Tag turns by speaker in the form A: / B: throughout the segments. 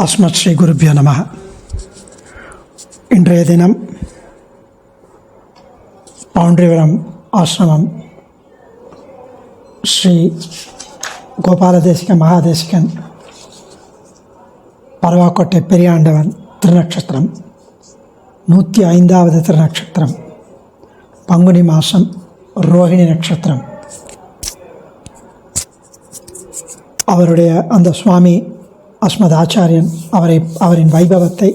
A: அஸ்மத் ஸ்ரீ குருபியோ நமः. இன்றைய தினம் பவுண்டரிபுரம் ஆசிரமம் ஸ்ரீ கோபாலதேசிக மகாதேசிகன் பரவாக்கோட்டை பெரியாண்டவன் திருநட்சத்திரம் 105வது திருநட்சத்திரம், பங்குனி மாதம், ரோஹிணி நட்சத்திரம். அவருடைய அந்த சுவாமி அஸ்மத் ஆச்சாரியன் அவரின் வைபவத்தை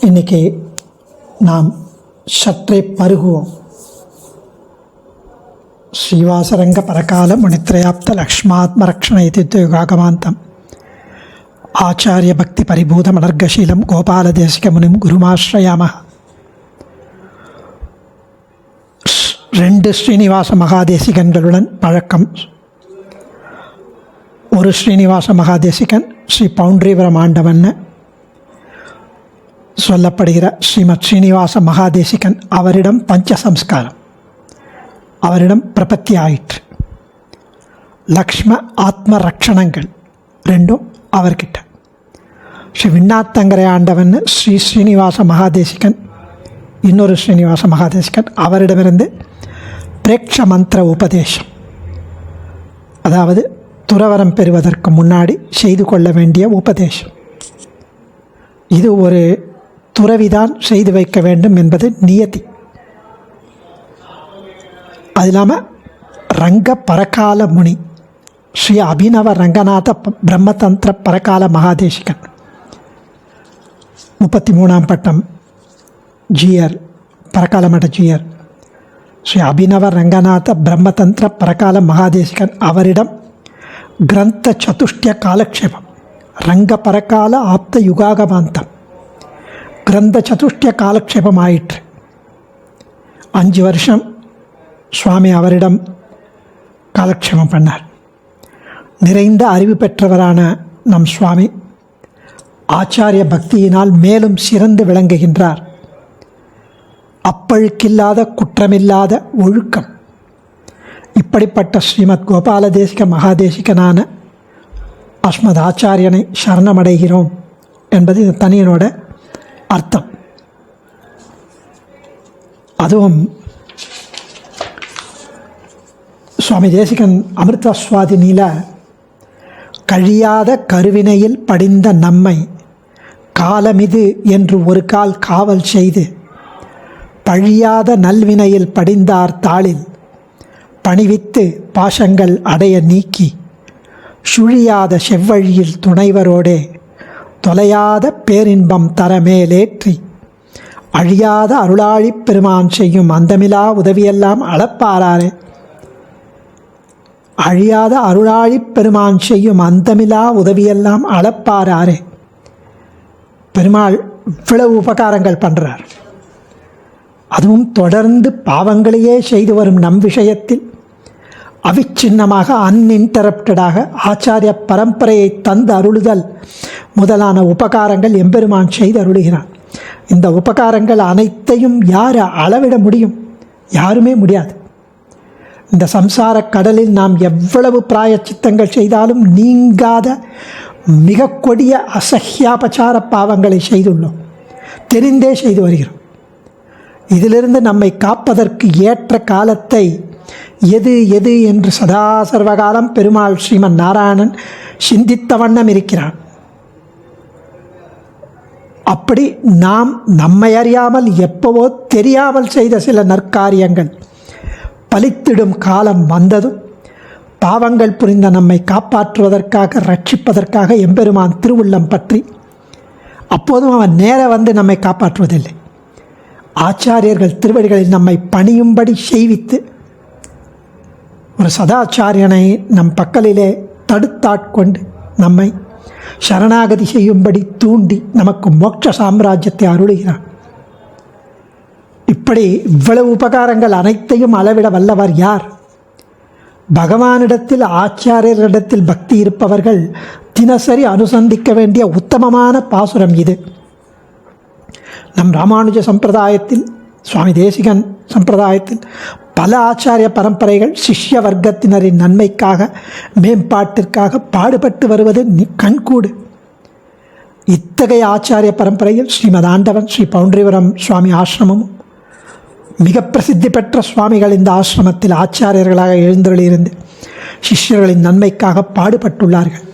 A: இன்றைக்கி நாம் சற்றே பருகுவோம். ஸ்ரீவாசரங்க பரகால முனித்ரயாப்த லக்ஷ்மாத்ம ரக்ஷண யுகாகமாந்தம் ஆச்சாரிய பக்தி பரிபூத மலர்கசீலம் கோபாலதேசிக முனிம் குருமாஸ்ரயாம. 2 ஸ்ரீனிவாச மகாதேசிகன்களுடன் பழக்கம். ஒரு ஸ்ரீனிவாச மகாதேசிகன் ஸ்ரீ பவுண்டரிபுரம் ஆண்டவன் சொல்லப்படுகிற ஸ்ரீமத் ஸ்ரீனிவாச மகாதேசிகன், அவரிடம் பஞ்சசம்ஸ்காரம், அவரிடம் பிரபத்தி ஆயிற்று. லக்ஷ்ம ஆத்ம ரக்ஷணங்கள் ரெண்டும் அவர்கிட்ட. ஸ்ரீ விண்ணாத்தங்கரை ஆண்டவன் ஸ்ரீ ஸ்ரீனிவாச மகாதேசிகன், இன்னொரு ஸ்ரீனிவாச மகாதேசிகன், அவரிடமிருந்து பிரேக்ஷ மந்திர உபதேசம், அதாவது துறவரம் பெறுவதற்கு முன்னாடி செய்து கொள்ள வேண்டிய உபதேசம். இது ஒரு துறவிதான் செய்து வைக்க வேண்டும் என்பது நியதி. அது இல்லாமல் ரங்க பரகால முனி ஸ்ரீ அபிநவ ரங்கநாத பிரம்மதந்திர பரகால மகாதேசிகன், 33ஆம் பட்டம் ஜிஆர், பரகால மட ஜிஆர் ஸ்ரீ அபிநவ ரங்கநாத பிரம்மதந்திர பரகால மகாதேசிகன், அவரிடம் கிரந்த சதுஷ்டிய காலக்ஷேபம், ரங்க பரகால ஆப்த யுகாகமாந்தம், கிரந்த சதுஷ்டிய காலக்ஷேபம் ஆயிற்று. 5 வருஷம் சுவாமி அவரிடம் காலக்ஷேபம் பண்ணார். நிறைந்த அறிவு பெற்றவரான நம் சுவாமி ஆச்சாரிய பக்தியினால் மேலும் சிறந்து விளங்குகின்றார். அப்பழுக்கில்லாத குற்றமில்லாத ஒழுக்கம். இப்படிப்பட்ட ஸ்ரீமத் கோபாலதேசிக மகாதேசிகனான அஸ்மத் ஆச்சாரியனை சரணமடைகிறோம் என்பது இந்த தனியனோட அர்த்தம். அதுவும் சுவாமி தேசிகன் அமிர்தஸ்வாதினியில் கழியாத கருவினையில் படிந்த நம்மை காலமிது என்று ஒரு கால் காவல் செய்து பழியாத நல்வினையில் படிந்தார் தாளில் பணிவித்து பாசங்கள் அடைய நீக்கி சுழியாத செவ்வழியில் துணைவரோடே தொலையாத பேரின்பம் தரமேலேற்றி அழியாத அருளாழிப் பெருமான் செய்யும் அந்தமிலா உதவியெல்லாம் அளப்பாராரே. அழியாத அருளாழிப் பெருமான் செய்யும் அந்தமிலா உதவியெல்லாம் அளப்பாராரே. பெருமாள் இவ்வளவு உபகாரங்கள் பண்ணுறார். அதுவும் தொடர்ந்து பாவங்களையே செய்து வரும் நம் விஷயத்தில் அவிச்சின்னமாக அன்இன்டரப்டடாக ஆச்சாரிய பரம்பரையை தந்து அருளுதல் முதலான உபகாரங்கள் எம்பெருமான் செய்து அருளுகிறான். இந்த உபகாரங்கள் அனைத்தையும் யார் அளவிட முடியும்? யாருமே முடியாது. இந்த சம்சார கடலில் நாம் எவ்வளவு பிராயச்சித்தங்கள் செய்தாலும் நீங்காத மிக கொடிய அசஹ்யாபச்சார பாவங்களை செய்துள்ளோம், தெரிந்தே செய்து வருகிறோம். இதிலிருந்து நம்மை காப்பதற்கு ஏற்ற காலத்தை எது எது என்று சதா சர்வகாலம் பெருமாள் ஸ்ரீமன் நாராயணன் சிந்தித்த வண்ணம் இருக்கிறான். அப்படி நாம் நம்மை அறியாமல் எப்பவோ தெரியாமல் செய்த சில நற்காரியங்கள் பலித்திடும் காலம் வந்ததும் பாவங்கள் புரிந்த நம்மை காப்பாற்றுவதற்காக ரட்சிப்பதற்காக எம்பெருமான் திருவுள்ளம் பற்றி அப்போதும் அவன் நேர வந்து நம்மை காப்பாற்றுவதில்லை. ஆச்சாரியர்கள் திருவடிகளில் நம்மை பணியும்படி செய்வித்து ஒரு சதாச்சாரியனை நம் பக்கலிலே தடுத்தாட்கொண்டு நம்மை சரணாகதி செய்யும்படி தூண்டி நமக்கு மோட்ச சாம்ராஜ்யத்தை அருளுகிறான். இப்படி இவ்வளவு உபகாரங்கள் அனைத்தையும் அளவிட வல்லவர் யார்? பகவானிடத்தில் ஆச்சாரியர்களிடத்தில் பக்தி இருப்பவர்கள் தினசரி அனுசந்திக்க வேண்டிய உத்தமமான பாசுரம் இது. நம் ராமானுஜ சம்பிரதாயத்தில், சுவாமி தேசிகன் சம்பிரதாயத்தில் பல ஆச்சாரிய பரம்பரைகள் சிஷ்ய வர்க்கத்தினரின் நன்மைக்காக மேம்பாட்டிற்காக பாடுபட்டு வருவது கண்கூடு. இத்தகைய ஆச்சாரிய பரம்பரையில் ஸ்ரீமத் ஆண்டவன் ஸ்ரீ பவுண்டரிபுரம் சுவாமி ஆசிரமமும் மிக பிரசித்தி பெற்ற சுவாமிகள் இந்த ஆசிரமத்தில் ஆச்சாரியர்களாக எழுந்தருளியிருந்து சிஷ்யர்களின் நன்மைக்காக பாடுபட்டுள்ளார்கள்.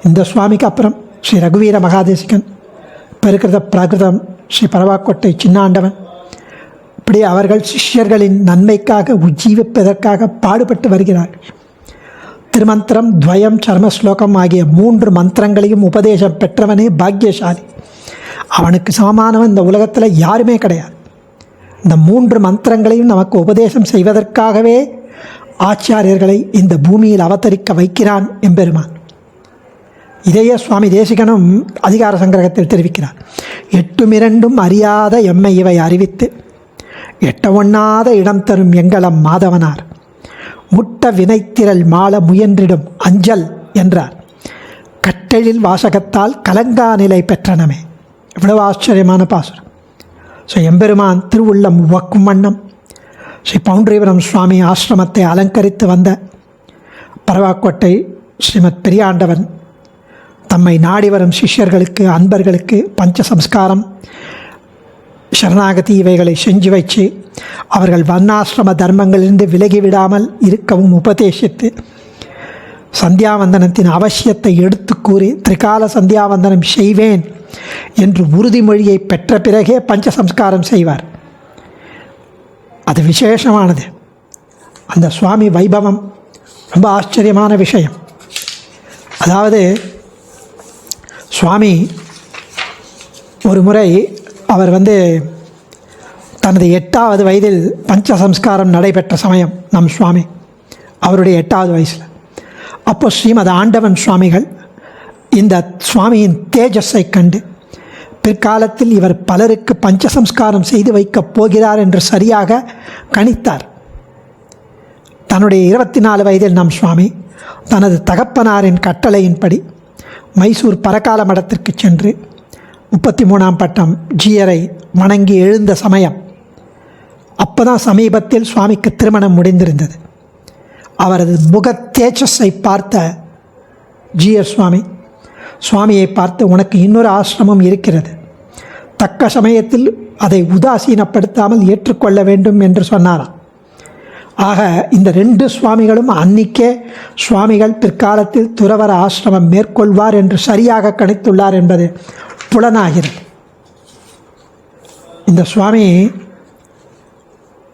A: இந்த சுவாமிக்கு அப்புறம் ஸ்ரீ ரகுவீர மகாதேசிகன், பெருகிருத பிராகிருதம் ஸ்ரீ பரவாக்கோட்டை சின்னாண்டவன், இப்படி அவர்கள் சிஷ்யர்களின் நன்மைக்காக உஜ்ஜீவிப்பதற்காக பாடுபட்டு வருகிறார்கள். திருமந்திரம், துவயம், சர்மஸ்லோகம் ஆகிய 3 மந்திரங்களையும் உபதேசம் பெற்றவனே பாக்கியசாலி. அவனுக்கு சமமானவன் இந்த உலகத்தில் யாருமே கிடையாது. இந்த 3 மந்திரங்களையும் நமக்கு உபதேசம் செய்வதற்காகவே ஆச்சாரியர்களை இந்த பூமியில் அவதரிக்க வைக்கிறான் எம்பெருமான். இதையே சுவாமி தேசிகனும் அதிகார சங்கிரகத்தில் தெரிவிக்கிறார். 8 அறியாத எம்மை இவை அறிவித்து எட்ட ஒண்ணாத இடம் தரும் எங்களம் மாதவனார் முட்ட வினைத்திரள் மாள முயன்றிடும் அஞ்சல் என்றார். கட்டெழில் வாசகத்தால் கலங்கா நிலை பெற்றனமே. இவ்வளவு ஆச்சரியமான பாசுரம். ஸோ எம்பெருமான் திருவுள்ளம் உவக்கும் வண்ணம் ஸ்ரீ பவுண்டரிபுரம் சுவாமி ஆசிரமத்தை அலங்கரித்து வந்த பரவாக்கோட்டை ஸ்ரீமத் பெரியாண்டவன் தம்மை நாடி வரும் சிஷ்யர்களுக்கு, அன்பர்களுக்கு பஞ்சசம்ஸ்காரம், சரணாகதி இவைகளை செஞ்சு வச்சு அவர்கள் வர்ணாசிரம தர்மங்களிலிருந்து விலகிவிடாமல் இருக்கவும் உபதேசித்து சந்தியாவந்தனத்தின் அவசியத்தை எடுத்து கூறி திரிகால சந்தியாவந்தனம் செய்வேன் என்று உறுதிமொழியை பெற்ற பிறகே பஞ்சசம்ஸ்காரம் செய்வார். அது விசேஷமானது. அந்த சுவாமி வைபவம் ரொம்ப ஆச்சரியமான விஷயம். அதாவது சுவாமி ஒரு முறை அவர் தனது 8வது வயதில் பஞ்சசம்ஸ்காரம் நடைபெற்ற சமயம், நம் சுவாமி அவருடைய 8வது வயசில், அப்போ ஸ்ரீமத் ஆண்டவன் சுவாமிகள் இந்த சுவாமியின் தேஜஸை கண்டு பிற்காலத்தில் இவர் பலருக்கு பஞ்சசம்ஸ்காரம் செய்து வைக்கப் போகிறார் என்று சரியாக கணித்தார். தன்னுடைய 24 வயதில் நம் சுவாமி தனது தகப்பனாரின் கட்டளையின்படி மைசூர் பரகால மடத்திற்கு சென்று 33ஆம் பட்டம் ஜீயரை வணங்கி எழுந்த சமயம். அப்போ தான் சமீபத்தில் சுவாமிக்கு திருமணம் முடிந்திருந்தது. அவரது முக தேஜஸை பார்த்த ஜீயர் சுவாமியை பார்த்து, உனக்கு இன்னொரு ஆசிரமம் இருக்கிறது, தக்க சமயத்தில் அதை உதாசீனப்படுத்தாமல் ஏற்றுக்கொள்ள வேண்டும் என்று சொன்னாராம். ஆக இந்த 2 சுவாமிகளும் அன்னிக்கே சுவாமிகள் பிற்காலத்தில் துறவர ஆசிரமம் மேற்கொள்வார் என்று சரியாக கணித்துள்ளார் என்பது புலனாகிறது. இந்த சுவாமி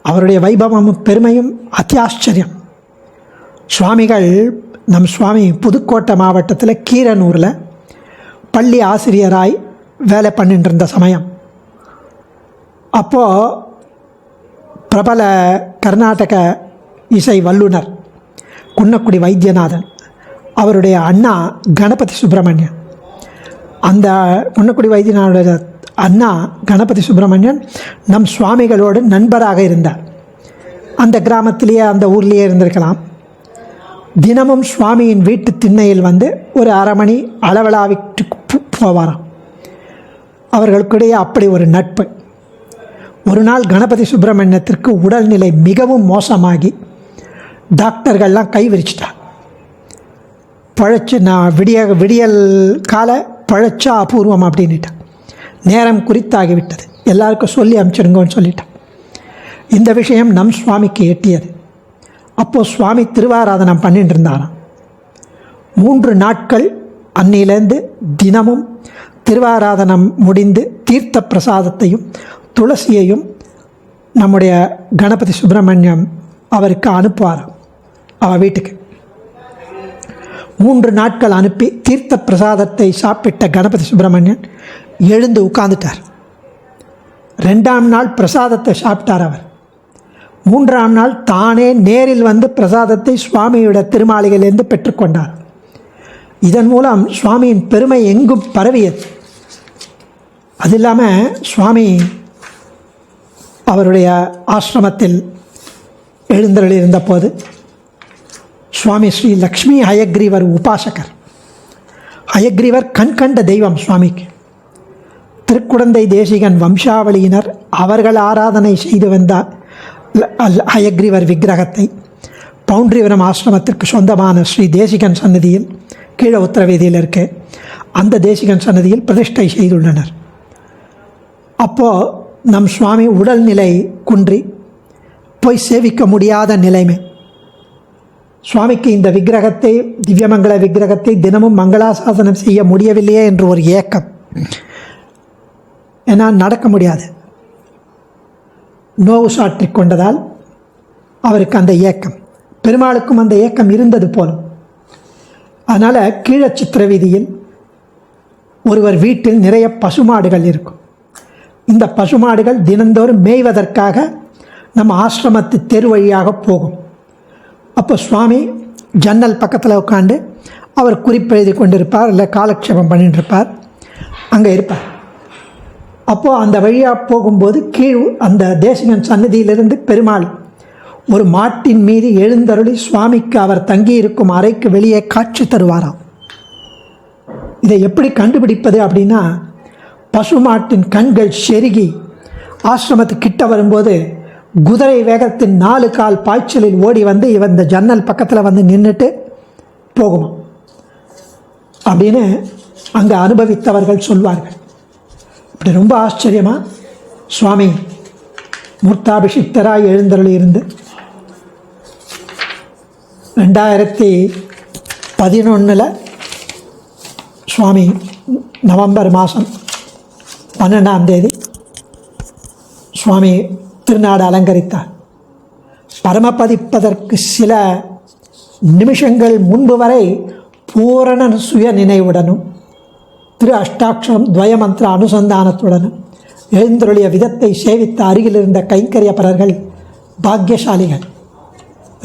A: அவருடைய வைபவமும் பெருமையும் அத்தியாச்சரியம். சுவாமிகள் நம் சுவாமி புதுக்கோட்டை மாவட்டத்தில் கீரனூரில் பள்ளி ஆசிரியராய் வேலை பண்ணிட்டு இருந்த சமயம். அப்போது பிரபல கர்நாடக இசை வல்லுனர் குன்னக்குடி வைத்தியநாதன் அவருடைய அண்ணா கணபதி சுப்பிரமணியன், அந்த குன்னக்குடி வைத்தியநாதனுடைய அண்ணா கணபதி சுப்பிரமணியன் நம் சுவாமிகளோடு நண்பராக இருந்தார். அந்த கிராமத்திலேயே அந்த ஊர்லேயே இருந்திருக்கலாம். தினமும் சுவாமியின் வீட்டு திண்ணையில் ஒரு அரை மணி அளவலாவிட்டு போவாராம். அவர்களுக்கிடையே அப்படி ஒரு நட்பு. ஒரு நாள் கணபதி சுப்பிரமணியத்திற்கு உடல்நிலை மிகவும் மோசமாகி டாக்டர்கள்லாம் கை விரிச்சிட்டார். பழைச்சு நான் விடியல் கால பழைச்சா அபூர்வம் அப்படின்ட்டான். நேரம் குறித்தாகிவிட்டது, எல்லாருக்கும் சொல்லி அனுப்பிச்சிடுங்கன்னு சொல்லிட்டான். இந்த விஷயம் நம் சுவாமிக்கு எட்டியது. அப்போது சுவாமி திருவாராதனம் பண்ணிட்டு இருந்தாராம். 3 நாட்கள் அன்னிலேருந்து தினமும் திருவாராதனம் முடிந்து தீர்த்த பிரசாதத்தையும் துளசியையும் நம்முடைய கணபதி சுப்பிரமணியம் அவருக்கு அனுப்புவாராம். அவள் வீட்டுக்கு 3 நாட்கள் அனுப்பி தீர்த்த பிரசாதத்தை சாப்பிட்ட கணபதி சுப்பிரமணியன் எழுந்து உட்கார்ந்துட்டார். 2ஆம் நாள் பிரசாதத்தை சாப்பிட்டார் அவர். 3ஆம் நாள் தானே நேரில் பிரசாதத்தை சுவாமியோட திருமாளிகையிலிருந்து பெற்றுக்கொண்டார். இதன் மூலம் சுவாமியின் பெருமை எங்கும் பரவியது. அது இல்லாமல் சுவாமி அவருடைய ஆசிரமத்தில் எழுந்தருளியிருந்த போது சுவாமி ஸ்ரீ லக்ஷ்மி ஹயக்ரீவர் உபாசகர். ஹயக்ரீவர் கண்கண்ட தெய்வம் சுவாமிக்கு. திருக்குடந்தை தேசிகன் வம்சாவளியினர் அவர்கள் ஆராதனை செய்து வந்த ஹயக்ரீவர் விக்கிரகத்தை பவுண்டரிவனம் ஆசிரமத்திற்கு சொந்தமான ஸ்ரீ தேசிகன் சன்னதியில் கீழே உத்தரவேதியில் இருக்க அந்த தேசிகன் சன்னதியில் பிரதிஷ்டை செய்துள்ளனர். அப்போது நம் சுவாமி உடல்நிலை குன்றி போய் சேவிக்க முடியாத நிலைமை. சுவாமிக்கு இந்த விக்கிரகத்தை, திவ்யமங்கள விக்கிரகத்தை தினமும் மங்களாசாசனம் செய்ய முடியவில்லையே என்று ஒரு ஏக்கம். ஏன்னா நடக்க முடியாது, நோவு சாற்றிக் கொண்டதால் அவருக்கு அந்த ஏக்கம், பெருமாளுக்கும் அந்த ஏக்கம் இருந்தது போலும். அதனால் கீழே சித்திரவீதியில் ஒருவர் வீட்டில் நிறைய பசுமாடுகள் இருக்கும். இந்த பசுமாடுகள் தினந்தோறும் மேய்வதற்காக நம்ம ஆசிரமத்து தெரு வழியாக போகும். அப்போ சுவாமி ஜன்னல் பக்கத்தில் உட்காந்து அவர் குறிப்பெழுதி கொண்டிருப்பார், இல்லை காலக்ஷேபம் பண்ணிட்டு இருப்பார், அங்கே இருப்பார். அப்போது அந்த வழியாக போகும்போது கீழ் அந்த தேசிகன் சன்னதியிலிருந்து பெருமாள் ஒரு மாட்டின் மீது எழுந்தருளி சுவாமிக்கு அவர் தங்கியிருக்கும் அறைக்கு வெளியே காட்சி தருவாராம். இதை எப்படி கண்டுபிடிப்பது அப்படின்னா, பசுமாட்டின் கண்கள் செருகி ஆசிரமத்துக்கு கிட்ட வரும்போது குதிரை வேகத்தின் 4 கால் பாய்ச்சலில் ஓடி வந்து இவன் இந்த ஜன்னல் பக்கத்தில் வந்து நின்றுட்டு போகுமா அப்படின்னு அங்கே அனுபவித்தவர்கள் சொல்வார்கள். இப்படி ரொம்ப ஆச்சரியமாக சுவாமி மூர்த்தாபிஷிக்தராய் எழுந்தருளி இருந்து 2011 சுவாமி நவம்பர் மாதம் 12ஆம் தேதி சுவாமி திருநாடு அலங்கரித்தார். பரமபதிப்பதற்கு சில நிமிஷங்கள் முன்பு வரை பூரண சுய நினைவுடனும் திரு அஷ்டாட்சரம் துவயமந்திர அனுசந்தானத்துடனும் எழுந்தருளிய விதத்தை சேவித்த அருகில் இருந்த கைங்கரியப்பரர்கள் பாக்கியசாலிகள்.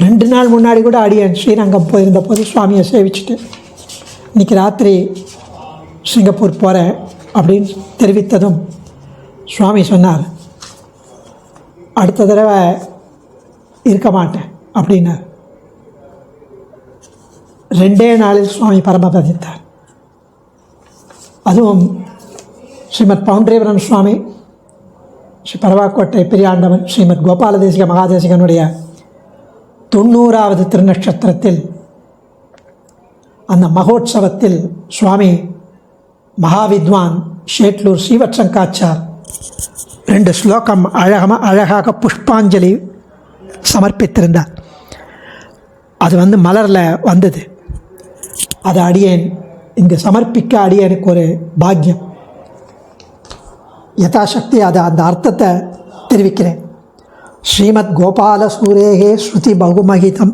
A: 2 நாள் முன்னாடி கூட அடியேன் ஸ்ரீரங்கம் போயிருந்த போது சுவாமியை சேவிச்சுட்டு இன்றைக்கி ராத்திரி சிங்கப்பூர் போகிறேன் அப்படின்னு தெரிவித்ததும் சுவாமி சொன்னார், அடுத்த தடவை இருக்க மாட்டேன் அப்படின்னார். 2 நாளில் சுவாமி பரமபதித்தார். அதுவும் ஸ்ரீமத் பவுண்டரீவரன் சுவாமி, ஸ்ரீ பரவாக்கோட்டை பெரியாண்டவன், ஸ்ரீமத் கோபாலதேசிக மகாதேசிகனுடைய 90வது திருநட்சத்திரத்தில் அந்த மகோத்சவத்தில் சுவாமி மகாவித்வான் ஷேட்லூர் ஸ்ரீவத்சங்காச்சார் 2 ஸ்லோகம் அழகாக புஷ்பாஞ்சலி சமர்ப்பித்திருந்தார். அது மலரில் வந்தது. அது அடியேன் இங்கு சமர்ப்பிக்க அடியேனுக்கு ஒரு பாக்கியம். யதாசக்தி அது அந்த அர்த்தத்தை தெரிவிக்கிறேன். ஸ்ரீமத் கோபால சூரேகே ஸ்ருதி பகுமகிதம்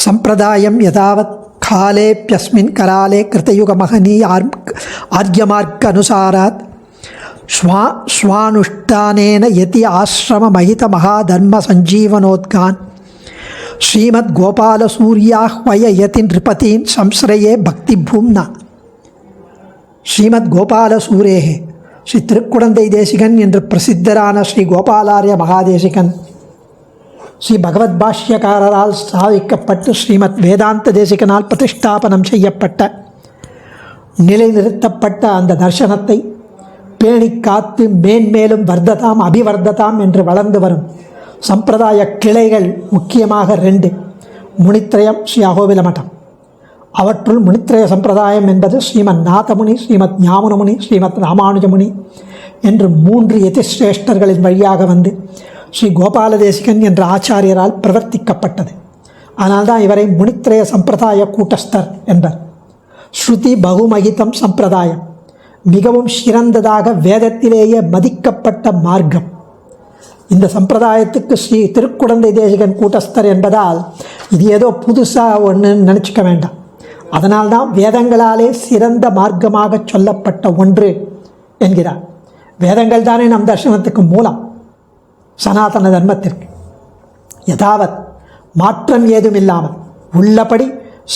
A: சம்பிரதாயம் யதாவத் காலேப்யஸ்மின் கராலே கிருத்தயுக மகனீ ஆர்யமார்க்க அனுசாராத் ஸ்வானுஷ்டானேன யதி ஆசிரம மகித மகாதர்ம சஞ்சீவனோத்கான் ஸ்ரீமத் கோபால சூர்யாஹ்வய யதி நிருபதீன் சம்ஸ்ரயே பக்தி பூம்னா. ஸ்ரீமத் கோபால சூரேகே ஸ்ரீ திருக்குடந்தை தேசிகன் என்று பிரசித்தரான ஸ்ரீ கோபாலாரிய மகாதேசிகன் ஸ்ரீ பகவத் பாஷ்யக்காரரால் ஸ்தாபிக்கப்பட்டு ஸ்ரீமத் வேதாந்த தேசிகனால் பிரதிஷ்டாபனம் செய்யப்பட்ட நிலைநிறுத்தப்பட்ட அந்த தர்சனத்தை பேணி காத்து மேன்மேலும் வர்த்ததாம் அபிவர்த்ததாம் என்று வளர்ந்து வரும் சம்பிரதாய கிளைகள் முக்கியமாக 2: முனித்ரயம், ஸ்ரீ அகோபில மடம். அவற்றுள் முனித்ரய சம்பிரதாயம் என்பது ஸ்ரீமத் நாதமுனி, ஸ்ரீமத் ஞாமுனமுனி, ஸ்ரீமத் ராமானுஜமுனி என்று 3 யதிஸ்ரேஷ்டர்களின் வழியாக வந்து ஸ்ரீ கோபாலதேசிகன் என்ற ஆச்சாரியரால் பிரவர்த்திக்கப்பட்டது. அதனால்தான் இவரை முனித்ரய சம்பிரதாய கூட்டஸ்தர் என்பர். ஸ்ருதி பகுமகிதம் சம்பிரதாயம் மிகவும் சிறந்ததாக வேதத்திலேயே மதிக்கப்பட்ட மார்க்கம். இந்த சம்பிரதாயத்துக்கு ஸ்ரீ திருக்குடந்தை தேசிகன் கூட்டஸ்தர் என்பதால் இது ஏதோ புதுசாக ஒன்று நினச்சிக்க வேண்டாம். அதனால்தான் வேதங்களாலே சிறந்த மார்க்கமாக சொல்லப்பட்ட ஒன்று என்கிறார். வேதங்கள் தானே நம் தர்சனத்துக்கு மூலம், சனாதன தர்மத்திற்கு. யதாவத் மாற்றம் ஏதும் இல்லாமல் உள்ளபடி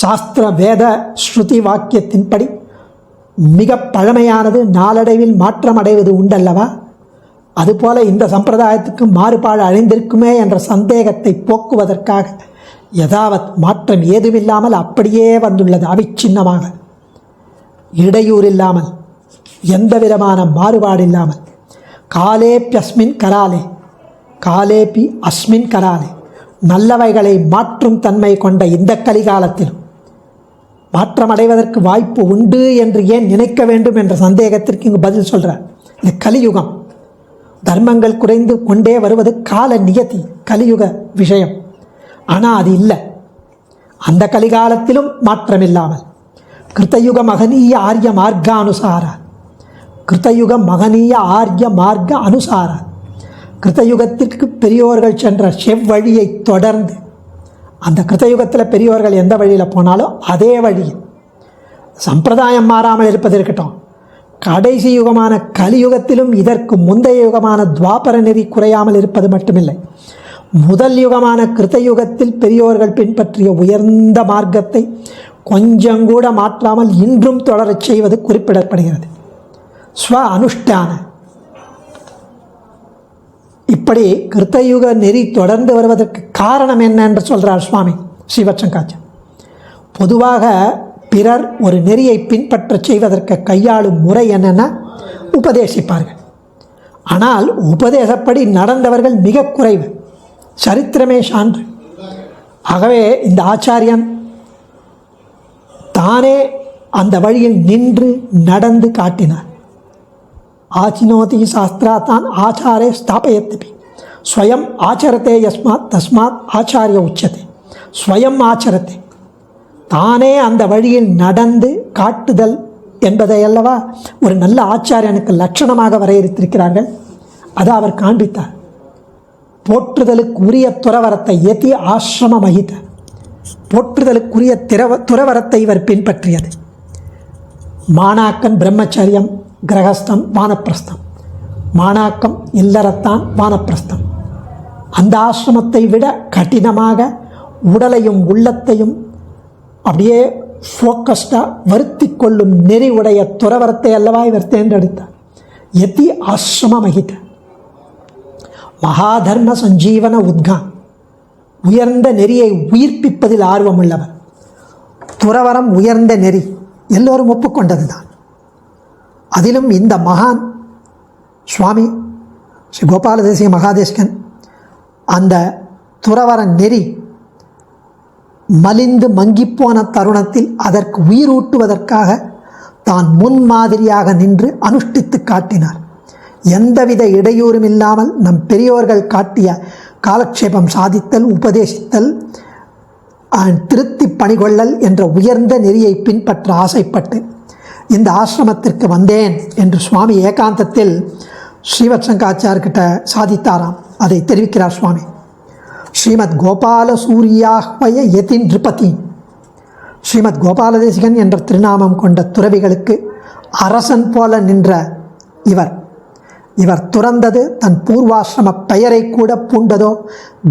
A: சாஸ்திர வேத ஸ்ருதி வாக்கியத்தின்படி மிக பழமையானது நாளடைவில் மாற்றம் அடைவது உண்டல்லவா? அதுபோல இந்த சம்பிரதாயத்துக்கு மாறுபாடு அழிந்திருக்குமே என்ற சந்தேகத்தை போக்குவதற்காக யதாவத் மாற்றம் ஏதுமில்லாமல் அப்படியே வந்துள்ளது. அவிச்சின்னமாக, இடையூறு இல்லாமல், எந்த விதமான மாறுபாடு இல்லாமல். காலேப்யஸ்மின் கராலே காலேபி அஸ்மின் கராலே, நல்லவைகளை மாற்றும் தன்மை கொண்ட இந்த கலிகாலத்திலும் மாற்றமடைவதற்கு வாய்ப்பு உண்டு என்று ஏன் நினைக்க வேண்டும் என்ற சந்தேகத்திற்கு இங்கு பதில் சொல்கிறார். இது கலியுகம், தர்மங்கள் குறைந்து கொண்டே வருவது கால நியதி, கலியுக விஷயம். ஆனால் அது இல்லை. அந்த கலிகாலத்திலும் மாற்றமில்லாமல் கிருத்தயுக மகனீய ஆரிய மார்க்க அனுசாரா, கிருத்தயுக மகனீய ஆரிய மார்க்க அனுசாரா, கிருத்தயுகத்திற்கு பெரியோர்கள் சென்ற செவ்வழியை தொடர்ந்து, அந்த கிருத்தயுகத்தில் பெரியோர்கள் எந்த வழியில் போனாலும் அதே வழியில் சம்பிரதாயம் மாறாமல் இருப்பது இருக்கட்டும், கடைசி யுகமான கலியுகத்திலும் இதற்கு முந்தைய யுகமான துவாபர நெறி குறையாமல் இருப்பது மட்டுமில்லை, முதல் யுகமான கிருத்தயுகத்தில் பெரியோர்கள் பின்பற்றிய உயர்ந்த மார்க்கத்தை கொஞ்சம் கூட மாற்றாமல் இன்றும் தொடரச் செய்வது குறிப்பிடப்படுகிறது. ஸ்வ அனுஷ்டான. இப்படி கிருத்தயுக நெறி தொடர்ந்து வருவதற்கு காரணம் என்ன என்று சொல்கிறார் சுவாமி ஸ்ரீவத்சங்காச்சார். பொதுவாக பிறர் ஒரு நெறியை பின்பற்றச் செய்வதற்கு கையாளும் முறை என்னென்னா உபதேசிப்பார்கள். ஆனால் உபதேசப்படி நடந்தவர்கள் மிக குறைவு, சரித்திரமே சான்று. ஆகவே இந்த ஆச்சாரியன் தானே அந்த வழியில் நின்று நடந்து காட்டினார். ஆச்சினோதி சாஸ்திராத்தான் ஆச்சாரே ஸ்தாபயத்திபி ஸ்வயம் ஆச்சரத்தே யஸ்மாத் தஸ்மாத் ஆச்சாரிய உச்சத்தை. ஸ்வயம் ஆச்சரத்தை, தானே அந்த வழியில் நடந்து காட்டுதல் என்பதை அல்லவா ஒரு நல்ல ஆச்சாரியனுக்கு லட்சணமாக வரையறுத்திருக்கிறார்கள். அதை அவர் காண்பித்தார். போற்றுதலுக்கு உரிய துறவரத்தை எதி ஆசிரம மகித, போற்றுதலுக்குரிய துறவரத்தை இவர் பின்பற்றியது. மாணாக்கன் பிரம்மச்சரியம், கிரகஸ்தம் வானப்பிரஸ்தம், மாணாக்கம் இல்லறத்தான் வானப்பிரஸ்தம். அந்த ஆசிரமத்தை விட கடினமாக உடலையும் உள்ளத்தையும் அப்படியே ஃபோக்கஸ்டாக வருத்தி கொள்ளும் நெறி உடைய துறவரத்தை அல்லவா இவர் தேர்ந்தெடுத்தார். எதி ஆசிரம மகித மகாதர்ம சஞ்சீவன உத்கான், உயர்ந்த நெறியை உயிர்ப்பிப்பதில் ஆர்வமுள்ளவர். துறவரம் உயர்ந்த நெறி, எல்லோரும் ஒப்புக்கொண்டது தான். அதிலும் இந்த மகான் சுவாமி ஸ்ரீ கோபால தேசிக மகாதேசிகன் அந்த துறவர நெறி மலிந்து மங்கிப்போன தருணத்தில் அதற்கு உயிரூட்டுவதற்காக தான் முன்மாதிரியாக நின்று அனுஷ்டித்து காட்டினார். எந்தவித இடையூறும் இல்லாமல் நம் பெரியோர்கள் காட்டிய காலக்ஷேபம் சாதித்தல், உபதேசித்தல், திருத்தி பணிகொள்ளல் என்ற உயர்ந்த நெறியை பின்பற்ற ஆசைப்பட்டு இந்த ஆசிரமத்திற்கு வந்தேன் என்று சுவாமி ஏகாந்தத்தில் ஸ்ரீவத்சங்காச்சார்கிட்ட சாதித்தாராம். அதை தெரிவிக்கிறார் சுவாமி. ஸ்ரீமத் கோபால சூரியாஹ்வய யதி நிருபதி, ஸ்ரீமத் கோபால தேசிகன் என்ற திருநாமம் கொண்ட துறவிகளுக்கு அரசன் போல நின்ற இவர் துறந்தது தன் பூர்வாசிரம பெயரை கூட பூண்டதோ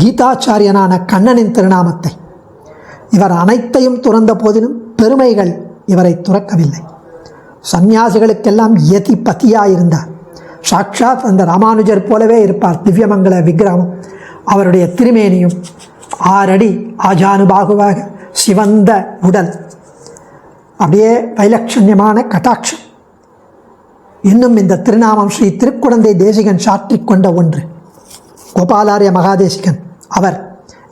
A: கீதாச்சாரியனான கண்ணனின் திருநாமத்தை. இவர் அனைத்தையும் துறந்த போதிலும் பெருமைகள் இவரை துறக்கவில்லை. சந்நியாசிகளுக்கெல்லாம் யதி பதியாயிருந்தார். சாக்ஷாத் அந்த ராமானுஜர் போலவே இருப்பார். திவ்யமங்கல விக்கிரகம், அவருடைய திருமேனியும் 6 அடி ஆஜானுபாகுவாக சிவந்த உடல், அப்படியே வைலட்சண்யமான கட்டாட்சம். இன்னும் இந்த திருநாமம் ஸ்ரீ திருக்குடந்தை தேசிகன் சாற்றிக் கொண்ட ஒன்று. கோபாலாரிய மகாதேசிகன்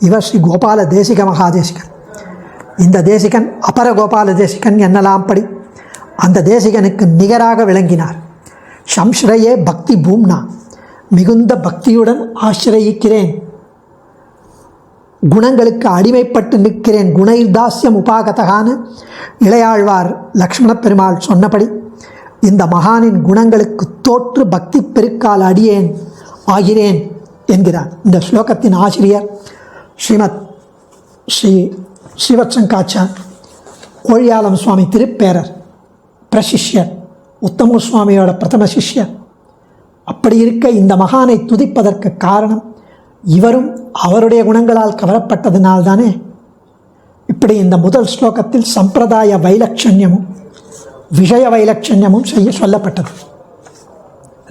A: இவர் ஸ்ரீ கோபால தேசிக மகாதேசிகன். இந்த தேசிகன் அபர கோபால தேசிகன் என்னலாம்படி அந்த தேசிகனுக்கு நிகராக விளங்கினார். சம்ஸ்ரயே பக்தி பூம்னா, மிகுந்த பக்தியுடன் ஆசிரயிக்கிறேன், குணங்களுக்கு அடிமைப்பட்டு நிற்கிறேன். குணைர்தாஸ்யம் உபாகதகான இளையாழ்வார் லக்ஷ்மண பெருமாள் சொன்னபடி இந்த மகானின் குணங்களுக்கு தோற்று பக்தி பெருக்கால் அடியேன் ஆகிறேன் என்கிறார். இந்த ஸ்லோகத்தின் ஆசிரியர் ஸ்ரீவத்சங்காச்சார், கோழியாலம் சுவாமி திருப்பேரர் பிரசிஷ்யர், உத்தமூர் சுவாமியோட பிரதம சிஷ்யர். அப்படி இருக்க இந்த மகானை துதிப்பதற்கு காரணம் இவரும் அவருடைய குணங்களால் கவரப்பட்டதினால்தானே. இப்படி இந்த முதல் ஸ்லோகத்தில் சம்பிரதாய வைலட்சண்யமும் விஷய வைலட்சண்யமும் சொல்லப்பட்டது.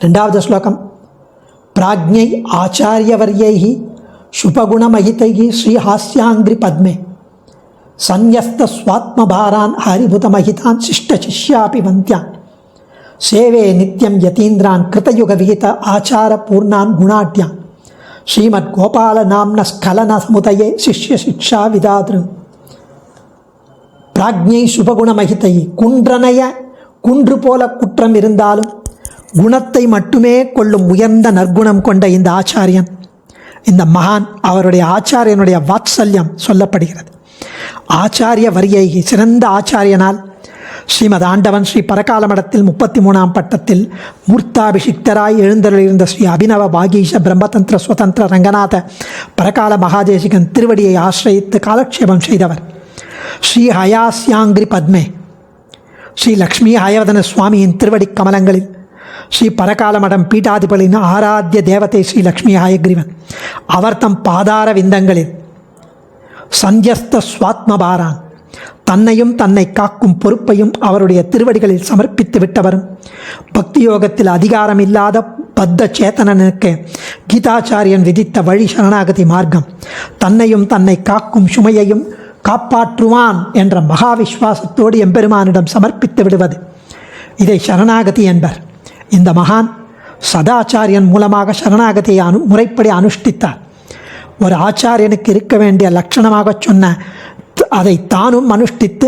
A: 2வது ஸ்லோகம் பிராஜ்ஞை ஆச்சாரியவர்யைஹி சுபகுணமகிதைஹி ஸ்ரீஹாஸ்யாங்கிரி பத்மே சந்யஸ்த ஸ்வாத்மபாரான் ஹரிபுதமகிதான் சிஷ்டசிஷ்யாபி வந்தியான் சேவே நித்யம் யதீந்திரான் கிருதயுக விகித ஆச்சார பூர்ணான் குணாட்யான் ஸ்ரீமத் கோபால நாம்ன ஸ்கலன சமுதயே சிஷ்ய சிக்ஷா விதாத்ரு பிராஜ்ஞை சுபகுணமகிதை. குன்று போல குற்றம் இருந்தாலும் குணத்தை மட்டுமே கொள்ளும் உயர்ந்த நற்குணம் கொண்ட இந்த ஆச்சாரியன், இந்த மகான், அவருடைய ஆச்சாரியனுடைய வாத்சல்யம் சொல்லப்படுகிறது. ஆச்சாரிய வரியை சிறந்த ஆச்சாரியனால் ஸ்ரீமத் ஆண்டவன் ஸ்ரீ பரகால மடத்தில் 33ஆம் பட்டத்தில் மூர்த்தாபிஷிக்தராய் எழுந்தருளிருந்த ஸ்ரீ அபினவ பாகீஷ பிரம்மதந்திர சுதந்திர ரங்கநாத பரகால மகாதேசிகன் திருவடியை ஆசிரயித்து காலக்ஷேபம் செய்தவர். ஸ்ரீ ஹயாஸ்யாங்கிரி பத்மே ஸ்ரீ லக்ஷ்மி ஹயவதன சுவாமியின் திருவடி கமலங்களில் ஸ்ரீ பரகால மடம் பீட்டாதிபலின் ஆராத்திய தேவதை ஸ்ரீ லக்ஷ்மி ஹயக்ரீவன் அவர் தம் பாதார விந்தங்களில் சந்தியஸ்த சுவாத்மபாரான் தன்னையும் தன்னை காக்கும் பொறுப்பையும் அவருடைய திருவடிகளில் சமர்ப்பித்து விட்டவரும், பக்தி யோகத்தில் அதிகாரம் இல்லாத பத்த சேத்தனனுக்கு கீதாச்சாரியன் விதித்த வழி சரணாகதி மார்க்கம், தன்னையும் தன்னை காக்கும் சுமையையும் காப்பாற்றுவான் என்ற மகா விஸ்வாசத்தோடு எம்பெருமானிடம் சமர்ப்பித்து விடுவது, இதை சரணாகதி என்பர். இந்த மகான் சதாச்சாரியன் மூலமாக சரணாகதியை முறைப்படி அனுஷ்டித்தார். ஒரு ஆச்சாரியனுக்கு இருக்க வேண்டிய லட்சணமாக சொன்ன அதை தானும் அனுஷ்டித்து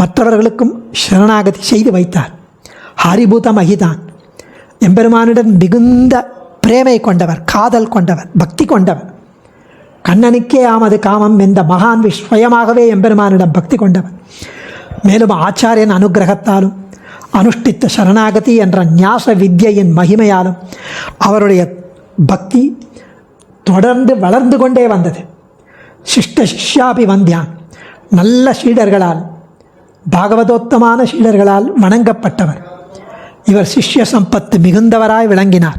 A: மற்றவர்களுக்கும் சரணாகதி செய்து வைத்தார். ஹரிபூத மகிதான் எம்பெருமானிடம் மிகுந்த பிரேமை கொண்டவர், காதல் கொண்டவர், பக்தி கொண்டவர். கண்ணனுக்கே ஆமது காமம் என்ற மகான் ஸ்வயமாகவே எம்பெருமானிடம் பக்தி கொண்டவர். மேலும் ஆச்சாரியன் அனுகிரகத்தாலும் அனுஷ்டித்த சரணாகதி என்ற ஞாச வித்யின் மகிமையாலும் அவருடைய பக்தி தொடர்ந்து வளர்ந்து கொண்டே வந்தது. சிஷ்ட சிஷ்யாபி வந்தியான், நல்ல சீடர்களால், பாகவதோத்தமான சீடர்களால் வணங்கப்பட்டவர். இவர் சிஷ்ய சம்பத்து மிகுந்தவராய் விளங்கினார்.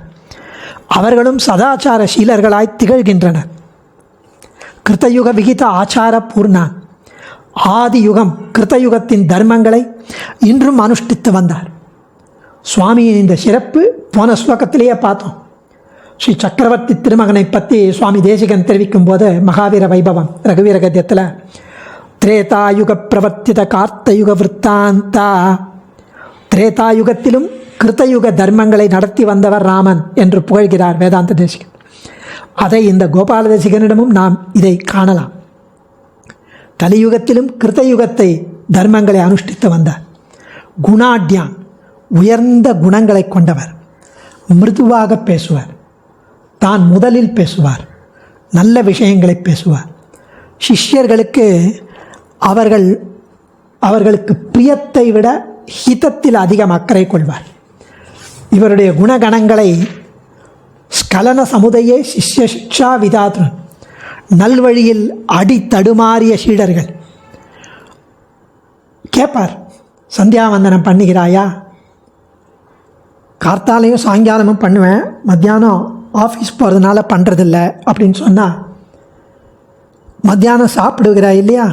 A: அவர்களும் சதாச்சார சீலர்களாய் திகழ்கின்றனர். கிருத்தயுக விகித ஆச்சார பூர்ணான், ஆதி யுகம் கிருத்தயுகத்தின் தர்மங்களை இன்றும் அனுஷ்டித்து வந்தார். சுவாமியின் இந்த சிறப்பு போன ஸ்லோகத்திலேயே பார்த்தோம். ஸ்ரீ சக்கரவர்த்தி திருமகனை பற்றி சுவாமி தேசிகன் தெரிவிக்கும் போது மகாவீர வைபவம் ரகுவீர கத்தியத்தில் திரேதாயுக பிரவர்த்தித கார்த்தயுக விற்த்தாந்தா, திரேதாயுகத்திலும் கிருத்தயுக தர்மங்களை நடத்தி வந்தவர் ராமன் என்று புகழ்கிறார் வேதாந்த தேசிகன். அதை இந்த கோபால தேசிகனிடமும் நாம் இதை காணலாம். கலியுகத்திலும் கிருத்தயுகத்தை தர்மங்களை அனுஷ்டித்து வந்தார். குணாட்யான், உயர்ந்த குணங்களை கொண்டவர். மிருதுவாக பேசுவார், தான் முதலில் பேசுவார், நல்ல விஷயங்களை பேசுவார். சிஷ்யர்களுக்கு அவர்களுக்கு பிரியத்தை விட ஹிதத்தில் அதிகம் அக்கறை கொள்வார். இவருடைய குணகணங்களை ஸ்கலன சமுதையே சிஷ்ய சிக்ஷா விதாத்ரன், நல்வழியில் அடி தடுமாறிய சீடர்கள் கேட்பார், சந்தியாவந்தனம் பண்ணுகிறாயா? கார்த்தாலையும் சாயங்காலமும் பண்ணுவேன், மத்தியானம் ஆஃபீஸ் போகிறதுனால பண்ணுறதில்ல அப்படின்னு சொன்னால், மத்தியானம் சாப்பிடுகிறாய் இல்லையா,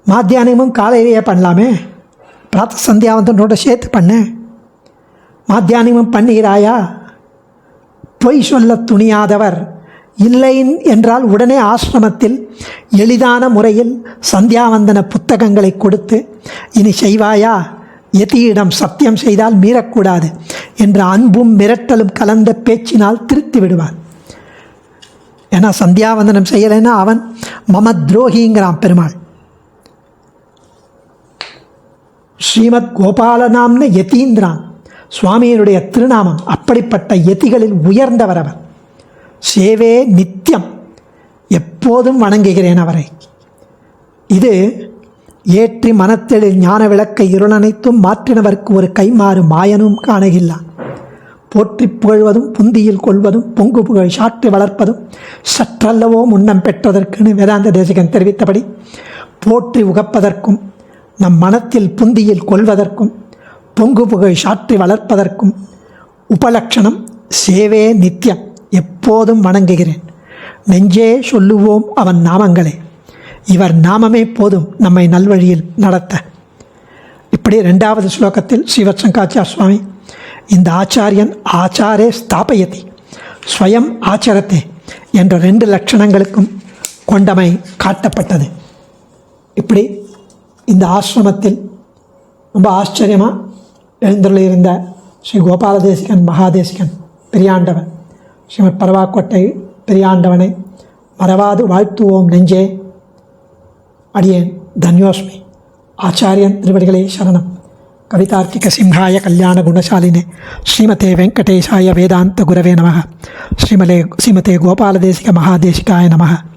A: மத்தியானமும் காலையிலேயே பண்ணலாமே, பிராத்த சந்தியாவந்தனோட சேர்த்து பண்ண, மத்தியானமும் பண்ணுகிறாயா? பொய் சொல்ல துணியாதவர் இல்லை என்றால் உடனே ஆசிரமத்தில் எளிதான முறையில் சந்தியாவந்தன புத்தகங்களை கொடுத்து, இனி செய்வாயா, யதியிடம் சத்தியம் செய்தால் மீறக்கூடாது என்ற அன்பும் மிரட்டலும் கலந்த பேச்சினால் திருத்தி விடுவார். ஏன்னா சந்தியாவந்தனம் செய்யலைன்னா அவன் மம துரோகிங்கிறான் பெருமாள். ஸ்ரீமத் கோபாலநாம்னு யதீந்திரான், சுவாமியினுடைய திருநாமம். அப்படிப்பட்ட யதிகளில் உயர்ந்தவர் அவர். சேவே நித்தியம், எப்போதும் வணங்குகிறேன் அவரை. இது ஏற்றி மனத்தெழில் ஞான விளக்கை இருளனைத்தும் மாற்றினவர்க்கு ஒரு கைமாறு மாயனும் காணகில்லான். போற்றி புகழ்வதும் புந்தியில் கொள்வதும் பொங்கு புகழ் சாற்றி வளர்ப்பதும் சற்றல்லவோ முன்னம் பெற்றதற்குன்னு வேதாந்த தேசிகன் தெரிவித்தபடி, போற்றி உகப்பதற்கும் நம் மனத்தில் புந்தியில் கொள்வதற்கும் பொங்கு புகழ் சாற்றி வளர்ப்பதற்கும் உபலட்சணம் சேவே நித்தியம், எப்போதும் வணங்குகிறேன். நெஞ்சே சொல்லுவோம் அவன் நாமங்களே, இவர் நாமமே போதும் நம்மை நல்வழியில் நடத்த. இப்படி 2வது ஸ்லோகத்தில் ஸ்ரீவத்சங்காச்சார் சுவாமி இந்த ஆச்சாரியன் ஆச்சாரே ஸ்தாபயதி ஸ்வயம் ஆச்சரத்தே என்ற 2 லட்சணங்களுக்கும் கொண்டமை காட்டப்பட்டது. இப்படி இந்த ஆசிரமத்தில் ரொம்ப ஆச்சரியமாக எழுந்துள்ளிருந்த ஸ்ரீ கோபால தேசிகன் மகாதேசிகன் பெரியாண்டவன் ஸ்ரீமத் பரவாக்கோட்டை பெரியாண்டவனை மறவாது வாழ்த்துவோம் நெஞ்சே. அடியேன் தன்யோஸ்மி. ஆச்சாரியன் திருவடிகளே சரணம். கவிதார்க்கிக சிம்ஹாய கல்யாண குணசாலினே ஸ்ரீமதே வெங்கடேஷாய வேதாந்த குரவே நமः. ஸ்ரீமதே கோபாலதேசிக மகாதேசிகாய நமः.